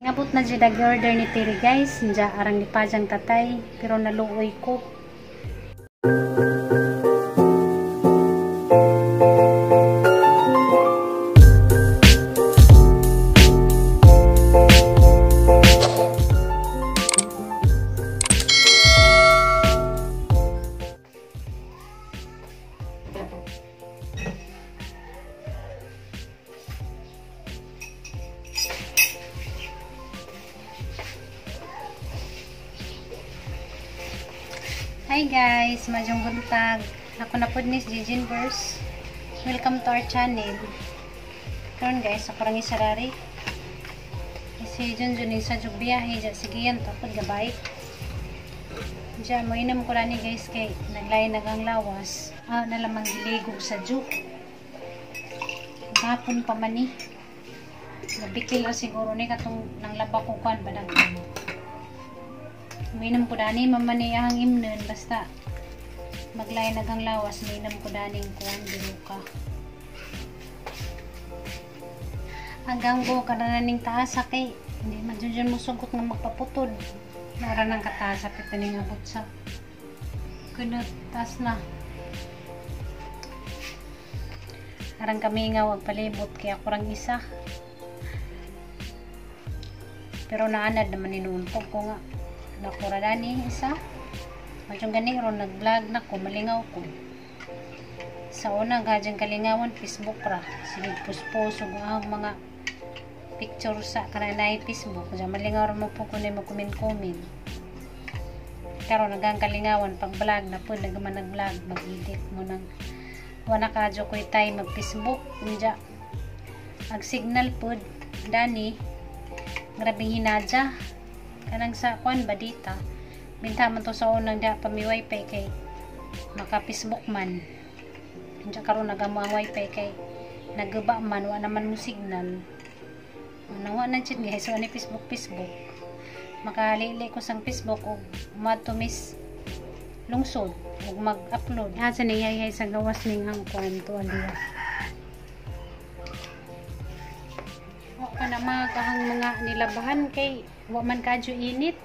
Ngabot na dyan nag-order ni Tiri guys. Diyan arang ni Pajang tatay. Pero naluoy ko. Hi guys, majong buntag. Ako na po ni Jijin Verse. Welcome to our channel. Karon guys, ako lang isarari. Si Junjun sa biyahe dyan. Sige yan, tapos gabay. Diyan, mo inam ko rani guys kay naglay nagang lawas. Nalamang giligog sa juk. Gapon pa man ni. Nabikil na siguro ni katong nang laba ko kuan badag. Minam ko dani mamani ang imnon basta maglay nagang lawas minam ko daning kuan biruka. Hanggang go kada naning taas kay hindi man jud mo sugot nga magpaputod. Nara nang kataas pit ning abot sa kunot taas na. Arang kami nga wag palibot kay ako rang isa. Pero naanad naman inuuntog ko nga. Nakura dani isa. Masyong gani ron nag-vlog na ko, malingaw ko. Sa una gadyang kalingawan Facebook ra. Sige puspos ug ang mga picture sa kananay Facebook. Diyan malingaw ra mo po kuno mo comment. Karon nagang kalingawan pag vlog na pud nagman nag-vlog, mag-edit mo nang wala ka jo koy tay mag Facebook unya. Ag signal pud dani grabe hinadya. Kanang sa kuan ba dita binta man to sa unang da pa mi wifi kay maka Facebook man unya karon nagamo ang wifi kay nagaba man wa naman mo signal nawa na chat guys so ani Facebook makalili ko sang Facebook ug matumis lungsod ug mag-upload ha sa niyay sa gawas ning ang kuan to aliya wa pa na magahang mga nilabahan kay wa man kadyo init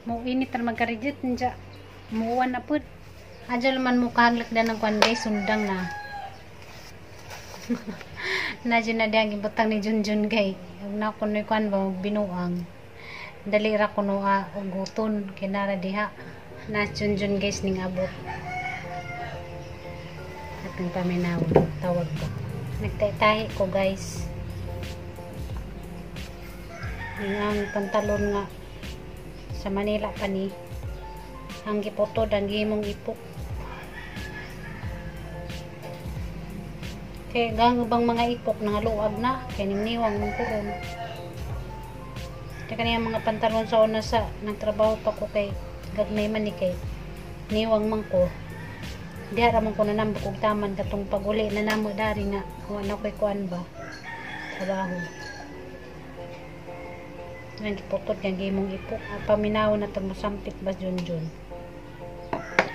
mo init ra magka-reject nja muwan na pud adyo man mo kahaglak dan ng kuan guys sundang na nadyo na diang gibutang ni Junjun gay na kuno kuan ba binuang dali ra kuno og guton kinara diha na Junjun guys ning abot atong paminaw tawag ko nagtay-tahi ko guys ang pantalon nga sa Manila pa ni ang gipotod ang gimong ipok kay gang bang mga ipok nangaluag na kay niwang mong kuron kaya kaniyang mga pantalon sa una sa nagtrabaho pa ko kay gagmay man ni kay niwang man ko diha ra man ko nanambok og taman katong paguli na namo dari nga wala koy kuan ba trabaho nang gipotod kang gimong ipok paminaw na tong sampit ba Junjun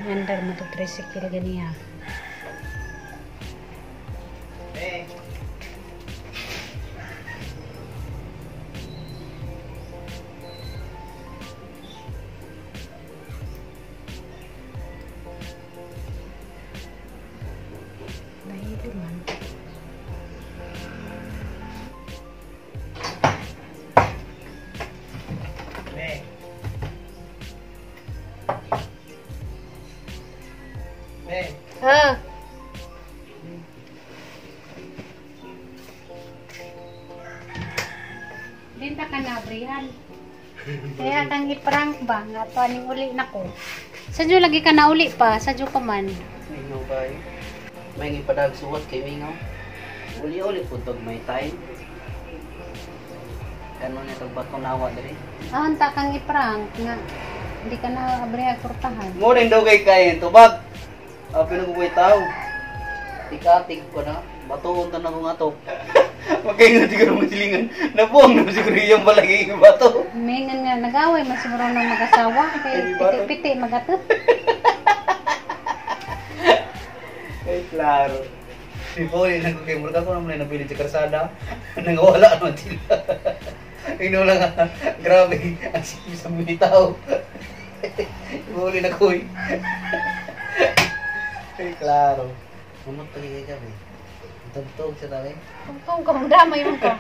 andar mo to tricycle ganiya dahil man Binta ka na, Brian. Kaya kang i-prank ba? Nga to aning uli na ko. Sadyo lagi ka na uli pa. Sadyo pa man. Mingaw ba eh? May ipadag suwat kay Mingaw. Uli-uli po ito may time. Ano niya itong batunawa dali? Hanta kang i-prank. Nga. Hindi ka na Brian kurtahan. Mo rin daw kay kain. Tubag! Pinukukuy tao. Tika-tik ko na. Batuon ta na kong ato. Magkaingat siguro masilingan. Nabuang na siguro yung balagi yung bato. Mingan nga, nag-away, masiguro ng mag-asawa. Kaya piti-piti, mag-atut. Ay, klaro. Si Polly, nagkakimurka ko naman na nabili sa karsada. Nangawala naman sila. Ino lang grabe. Ang sikip sa mga tao. Huli na ko eh. Ay, klaro. Mamot talaga kami. Tugtog sa tabi. Tugtog ka, damay mo ka.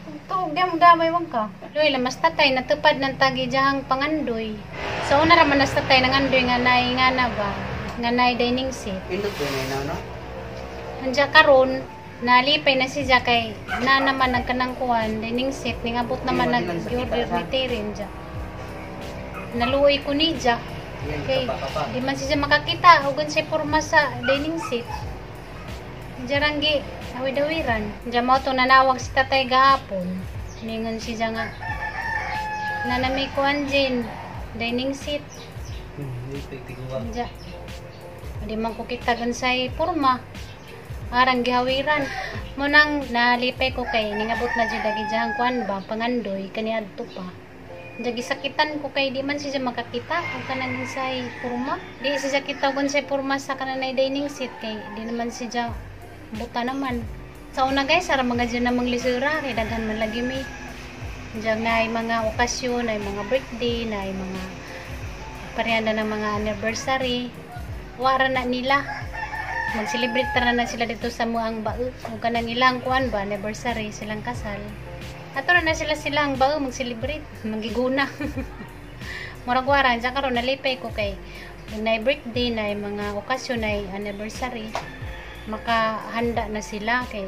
Tugtog, damay mo ka. Loy, lamas tatay, natupad ng tagi diyang pangandoy. So, una raman nas tatay ng andoy nga nay nga na ba? Nga nay dining seat. Pindot ko na no? Andiya karon nalipay na siya kay na naman nagkanang kuwan dining seat ning abot naman nag-order ni Terin dya. Naluoy ko ni dya. Okay. Di man siya makakita hugon siya porma sa dining seat. Jaranggi awid-awiran. Diya mo to nanawag si tatay gahapon. Ningon siya nga nanamay kuan din dining seat. Diya. Di man ko kita gansay porma. Arang gihawiran. Mo nang nalipay ko kay ningabot na jud dagi jahang kuan ba pangandoy kaniadto pa. Jagi sakitan ko kay di man siya makakita kung kanang say porma. Di siya kita kun say porma sa kanang dining seat kay di naman siya buta naman. Sa una guys, ara mga dyan namang lisura kay daghan man lagi may diyan na mga okasyon, ay mga birthday, na mga parehanda ng mga anniversary. Wara na nila. Mag-celebrate na sila dito sa muang bao. Kung kanang ilang kuan ba anniversary silang kasal. Ato na sila silang bao mag-celebrate, magiguna. Murag wara diyan karon nalipay ko kay na birthday na mga okasyon na anniversary. Makahanda na sila kay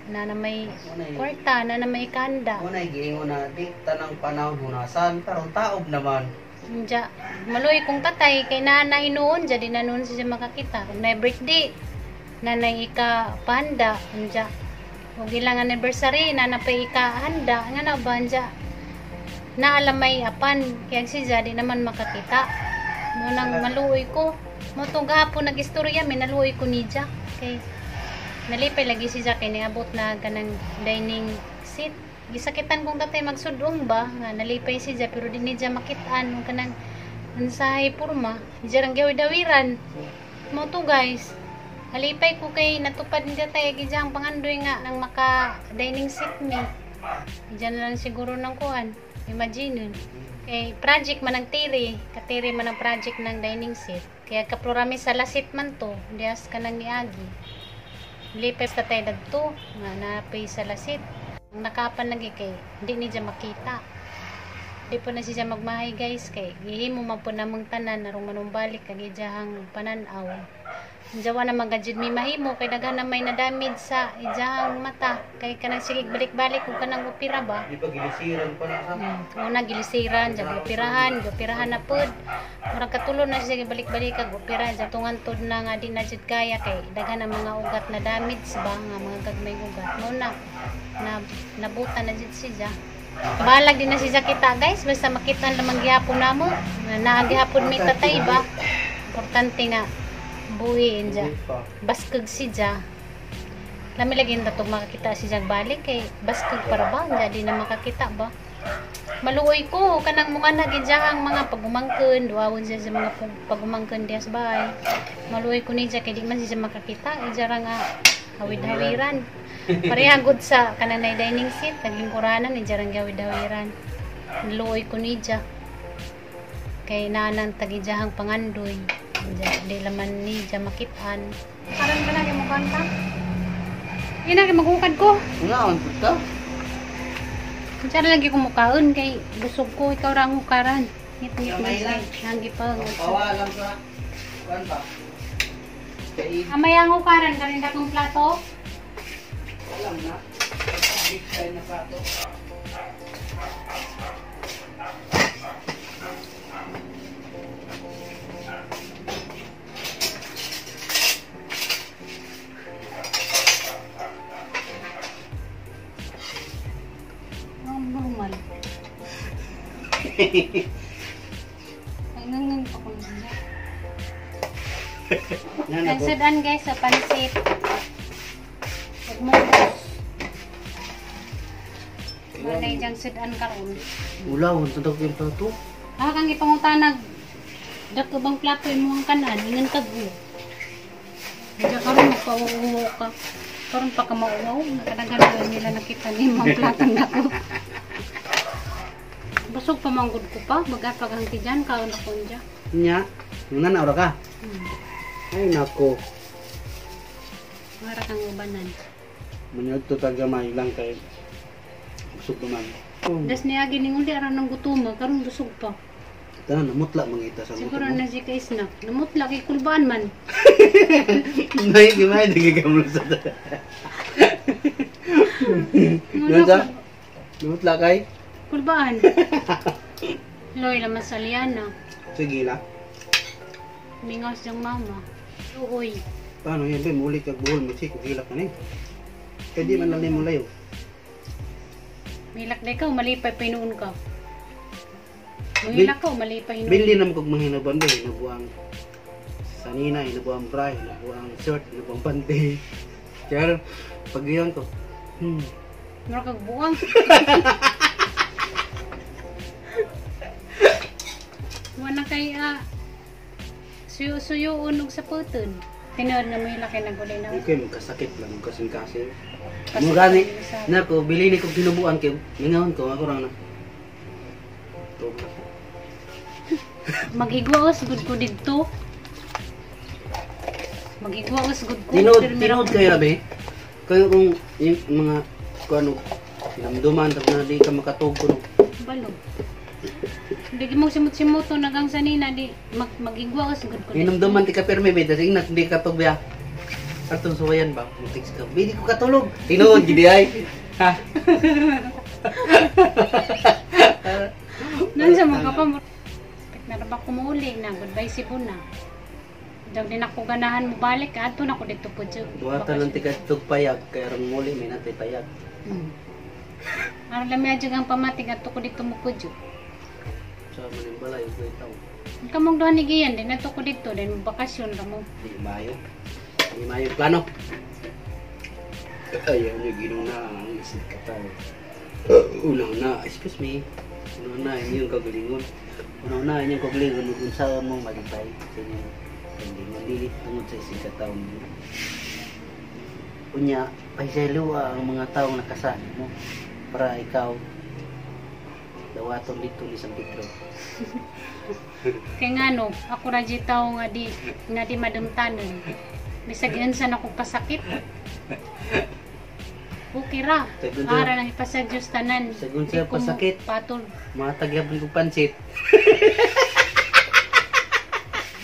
na may kwarta na may kanda. Una giingon na di tanang panahon hunasan karon taob naman. Diya, maluy kong tatay kay nanay noon, diya di na noon siya makakita. Na birthday, nanay ika panda, diya. Kung ilang anniversary, nanapay ika handa, nga na ba, diya. Naalamay apan, kaya siya di naman makakita. Munang maluoy ko. Motong gahapon nag-istorya, may naluoy ko ni diya. Kay, nalipay lagi siya kay niabot na kanang dining seat. Gisakitan kong tatay magsudong ba nga nalipay siya pero di niya makitaan kung kanang ansahay porma jarang gawid-awiran mo to guys nalipay ko kay natupad ni tatay gijang pangandoy nga nang maka dining seat me diyan lang siguro ng kuhan imagine kay project man ang tiri katiri man ang project ng dining seat kaya kaprogrami sa lasit man to dias kanang niagi lipay sa tatay dagto nga napay sa lasit. Ang nakapan lagi kay hindi niya makita. Di po na siya magmahay guys kay gihimo man po namang tanan narong manumbalik kag ijahang pananaw. Jawa na magajud mi mahimo kay daghan na may na-damage sa ijahang mata kay kanang sige balik-balik kung kanang opera ba. Di pa gilisiran pa na sa. Una gilisiran, jag operahan na pud. Murag katulo na siya balik-balik kag opera jag tungan tud na nga di na jud kaya kay daghan na mga ugat na damage ba nga mga gagmay ugat. Muna na nabuta na jud siya. Balag din na siya kita guys basta makita lamang gihapon namo. Naagihapon mi tatay ba. Importante nga buhiin dya. Baskag siya. Lami lagi na itong makakita siya balik kay baskag para ba? Di na makakita ba? Maluoy ko. Kanang mga nagidjahang mga pagumangkon. Duawon siya sa mga pagumangkon diya sa bahay. Maluoy ko niya kay di man siya makakita. Ijara nga hawid-hawiran. Parehagod sa kanang dining seat. Naging kuranan. Ijarang hawid-hawiran. Maluoy ko niya. Kay naanang tagidjahang pangandoy. Di laman ni dya makitaan. Parang ka lagi mo kanta? Hindi na magukad ko. Nga, ang ka? Diyan lagi ko mukaon kay busog ko. Ikaw ra ang hukaran. Ngit-ngit na siya. Nangi pa. Pawalang ka. Kuan ba? Amay ang hukaran ka rin dakong plato? Alam na. Big size na plato. Normal. Ay, nangang pa ko na. Nagsudan guys sa pansit. Pagmubos. Walay diyang sudan karon. Ulaw, tuntok yung plato. Kang ipangutanag. Dako bang plato mo ang kanan, ingan kag. Diya karon magpauwo ka. Karon pa ka mauwaw, nakadaghan nila nakita ni mga platang nako. Busog pa manggod ko pa, mag-apag ang tiyan, kaon ako niya. Nya, nuna na ora ka. Ay nako. Mara kang ubanan. Munyog to tagamay lang kay busog naman. Das niya giningon di aran ng gutuma, karon busog pa. Tanan namutla mangita sa Siguro na si kay snack. Namutla kay kulbaan man. Nay gimay digigamlo sa. Nasa? Namutla kay Kulbaan. Loy naman sa liana. sige la. Mingaw siyang mama. Uy. Paano yan ba muli kag buhol mo sik hilak na ni. Kaya di man lang mo layo. Milak na ikaw, malipay pinuon ka. Mahilak ka, malipay hinuon. Bili naman kog mahinaban ba nabuang sanina, nabuang bra, nabuang short, nabuang pante. Kaya pag iyan ko. Mura kag buwang. Wala kay suyo-suyo unog sa puton. Tinood na may laki na gulay na. Okay, magkasakit lang, magkasing-kasi. Mo gani, nako, bili ni kog tinubuan kay ngawon ko ako ra na. Magigwaos gud ko didto. Magigwaos gud ko. Tinood kaya be. Kayo kung yung mga kuano namduman tag na di ka makatog ko. Balo. Hindi mo simot-simot to nagang sanina di magigwaos gud ko. Namduman ti ka perme be, dasing nak di ka tog biya. Atong suwayan ba? Mutix ka. Bili ko katulog. Tinood gidi ay. Ha. Nansa mo ka pa mo. Naraba ko mauli na goodbye si Buna. Daw din ako ganahan mo balik adto na ko dito po jud. Buhatan lang ti ka tog payag kay aron muli may natay payag. Aron lamya jud ang pamatig adto ko dito mo po jud. Sa maning balay ko itaw. Kamong doon ni Gian din adto ko dito din bakasyon ra mo. Di mayo. Di mayo plano. Ayaw niyo ginong na ang isip ka tayo. Una-una, excuse me. Una-una, yung kagalingon. Una-una, yung kagalingon. Kung saan mo malipay sa inyo. Hindi mandilit tungod sa isip ka taon mo. Unya, paisayluwa ang mga taong nakasali mo. Para ikaw, dawaton dito ni San Pedro. Kay nga no, ako ra di tao nga di madumtanon. Bisag insan ako pasakit. Okay ra. Para lang ipasadyos tanan. Sagun siya pasakit. Patol. Mga tagyapon ko pansit.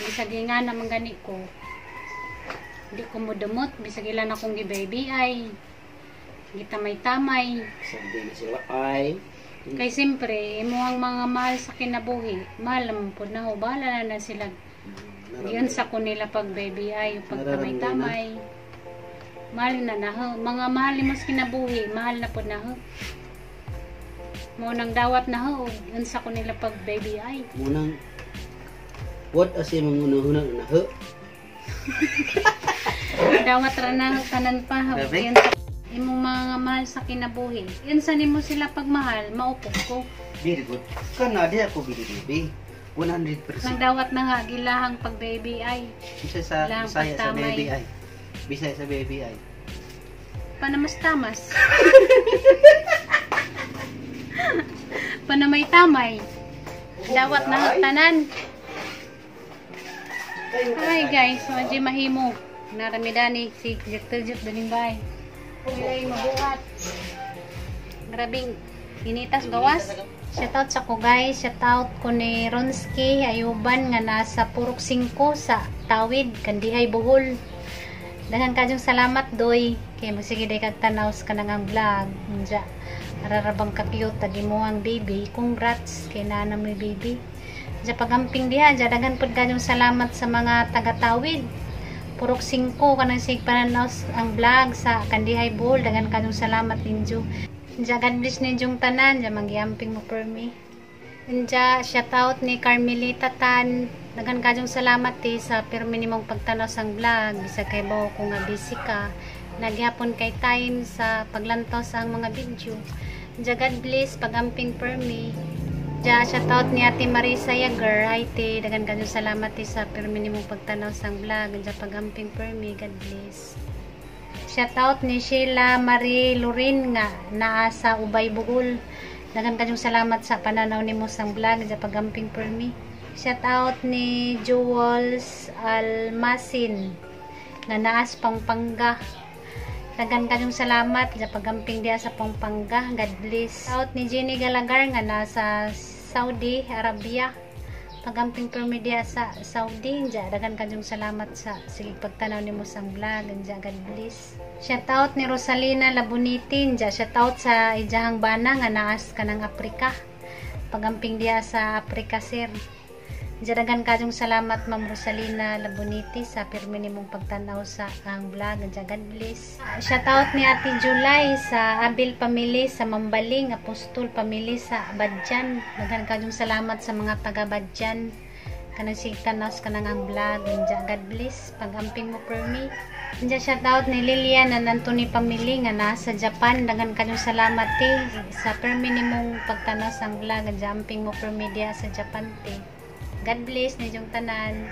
Bisag nga naman gani ko. Hindi ko mudumot. Bisag ilan akong gi-baby ay. Gitamay-tamay. Sabi na sila ay. Kay siyempre, imo ang mga mahal sa kinabuhi. Mahal naman po na ho. Bahala na sila. Diyan sa ko nila pag baby ay. Pag tamay-tamay. Mahal na na ho. Mga mahal mo sa kinabuhi. Mahal na po na ho. Mo nang dawat na ho. Diyan sa ko nila pag baby ay. Munang what as yung mga unahunang na ho? Dawat ra na ho. Tanan pa ho. Diyan sa imong mga mahal sa kinabuhi. Yan sa nimo sila pagmahal, maupok ko. Very good. Kana di ako bili-bili. 100%. Nang dawat na nga, gilahang pag baby ay. Bisa sa Ilang Bisaya sa pagtamay. baby ay. Bisaya sa baby ay. Panamas-tamas. Panamay-tamay. Dawat na nga, tanan. Hi guys, so di mahimo. Naramidani si Jekteljek Danimbay. Kulay mabuhat. Grabing initas gawas. Shoutout sa ko guys. Shoutout ko ni Ronski Ayuban nga nasa Purok 5 sa Tawid, Kandihay, Bohol. Daghan kadyong salamat doy. Kay magsige day kag tanaw sa kanang vlog. Unja ararabang ka cute tadi mo ang baby. Congrats kay nanam ni baby. Diya pagamping diha, diya daghan pud kadyong salamat sa mga taga-Tawid. Purok 5 kanang sig pananaw ang vlog sa Kandihay, Bohol. Daghan kadyong salamat ninyo. Diya God bless ninyong tanan. Diya magiamping mo per me. Diya shoutout ni Carmelita Tan. Daghan kadyong salamat sa permi nimong pagtanaw sang vlog. Bisa kay bawo ko nga busy ka. Nagyapon kay time sa paglantaw sa mga video. Diya God bless pagamping per me. Diya shoutout ni Ate Marisa Yager. Hi te, daghan kadyong salamat sa permi nimong pagtanaw sang vlog. Diya pagamping per me. God bless. Shoutout ni Sheila Marie Lorin nga naa sa Ubay Bugol. Dagan kayong salamat sa pananaw nimo sang vlog sa pagamping for me. Shoutout ni Jules Almasin nga naas Pampanga. Dagan kayong salamat sa pagamping diya sa Pampanga. God bless. Shoutout ni Jenny Galagar nga nasa Saudi Arabia. Pagamping permi diya sa Saudi. Dagan kayong salamat sa sige pagtanaw nimo sang vlog. God bless. Shoutout ni Rosalina Labuniti. Shoutout sa ijahang bana nga naas kanang Afrika. Pagamping diya sa Afrika sir. Dagan kayong salamat Ma'am Rosalina Labuniti sa pirmi nimong pagtanaw sa ang vlog. God bless. Shoutout ni Ate July sa Abil Family sa Mambaling, Apostol Family sa Badjan. Dagan kayong salamat sa mga taga Badjan. Kanang sigtanas kanang ang vlog. God bless. Pagamping mo permi. Shoutout ni Lilian and Anthony Family nga nasa Japan. Dagan kayong salamat sa permi nimong pagtanaw sa ang vlog. Jumping mo permi diya sa Japan God bless ni yung tanan.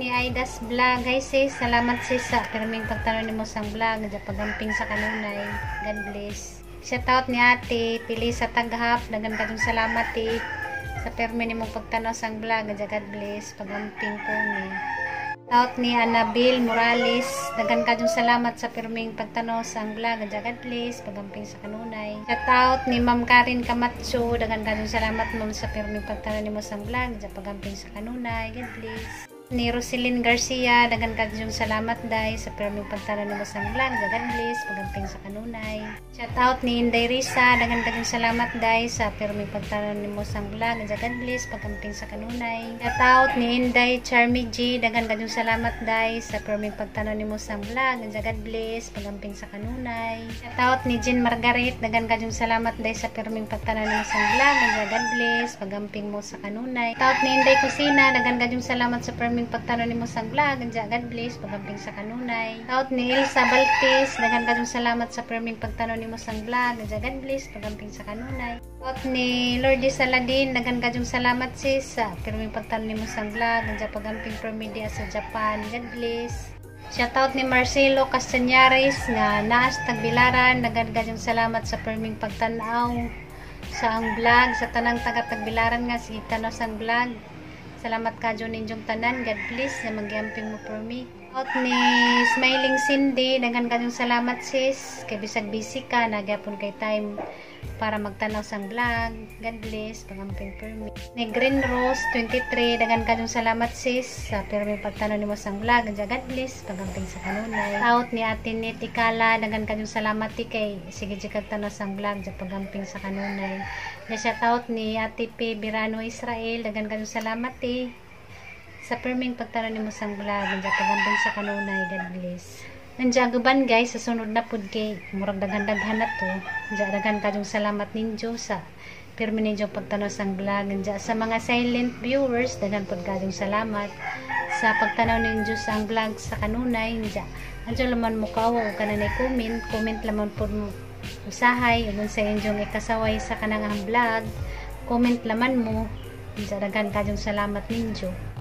Ni Aidas Vlog. Hi sis, salamat sis sa pirming pagtanong nimo sang vlog sa pagamping sa kanunay. God bless. Shoutout ni Ate Pili sa Taghap. Dagan kayong salamat sa pirming nimong pagtanong sang vlog sa God bless pagamping po ni. Shoutout ni Anabil Morales. Dagan kayong salamat sa pirming pagtanong sang vlog sa God bless pagamping sa kanunay. Shoutout ni Ma'am Karin Kamatso. Dagan kayong salamat ma'am sa pirming pagtanong nimo sang vlog sa pagamping sa kanunay. God bless. Ni Roselyn Garcia, dagan kayong salamat dai sa pirming pagtanong nimo sang vlog sa God bless pagamping sa kanunay. Shoutout ni Inday Risa, dagan kayong salamat dai sa pirming pagtanong nimo sang vlog sa God bless pagamping sa kanunay. Shoutout ni Inday Charmy G, dagan kayong salamat dai sa pirming pagtanong nimo sang vlog sa God bless pagamping sa kanunay. Shoutout ni Jean Margaret, dagan kayong salamat dai sa pirming pagtanong nimo sang vlog sa God bless pagamping mo sa kanunay. Shoutout ni Inday Kusina, dagan kayong salamat sa pirming pagtanong nimo sang vlog God bless pagamping sa kanunay. Shoutout ni Elsa Baltis, dagan kayong salamat sa pirming pagtanong nimo sang vlog God bless pagamping sa kanunay. Shoutout ni Lordy Saladin, dagan kayong salamat sis sa pirming pagtanong nimo sang vlog sa pagamping permedia sa Japan. God bless. Shoutout ni Marcelo Castañares nga naas Tagbilaran, dagan kayong salamat sa pirming pagtanaw sa ang vlog sa tanang taga Tagbilaran nga sige tanaw sang vlog. Salamat ka dyan ninyong tanan. God bless na mag-amping mo for me. Out ni Smiling Cindy, dagan kayong salamat sis. Kay bisag busy ka, nagyapon kay time para magtanaw sang vlog. God bless, pag-amping for me. Ni Green Rose 23, dagan kayong salamat sis sa pirming pagtanaw nimo sang vlog. God bless, pag-amping sa kanunay. Out ni Ate Nit Ikala, dagan kayong salamat kay sige jikag tanaw sang vlog sa pag-amping sa kanunay. Shoutout ni Ate P. Birano Israel, dagan kayong salamat sa pirming pagtanaw nimo sang vlog sa pagamping sa kanunay. God bless. Nandiyaguban guys, sa sunod na pud kay murag daghan-daghan na to. Dagan kayong salamat ninyo sa pirmi ninyo pagtanaw sang vlog. Sa mga silent viewers, dagan pud kayong salamat sa pagtanaw ninyo sa ang vlog sa kanunay. Andiyo laman mo kawo o kananay comment laman pud mo usahay ugon sa inyong ikasaway sa kanang vlog. Comment laman mo. Dagan kayong salamat ninyo.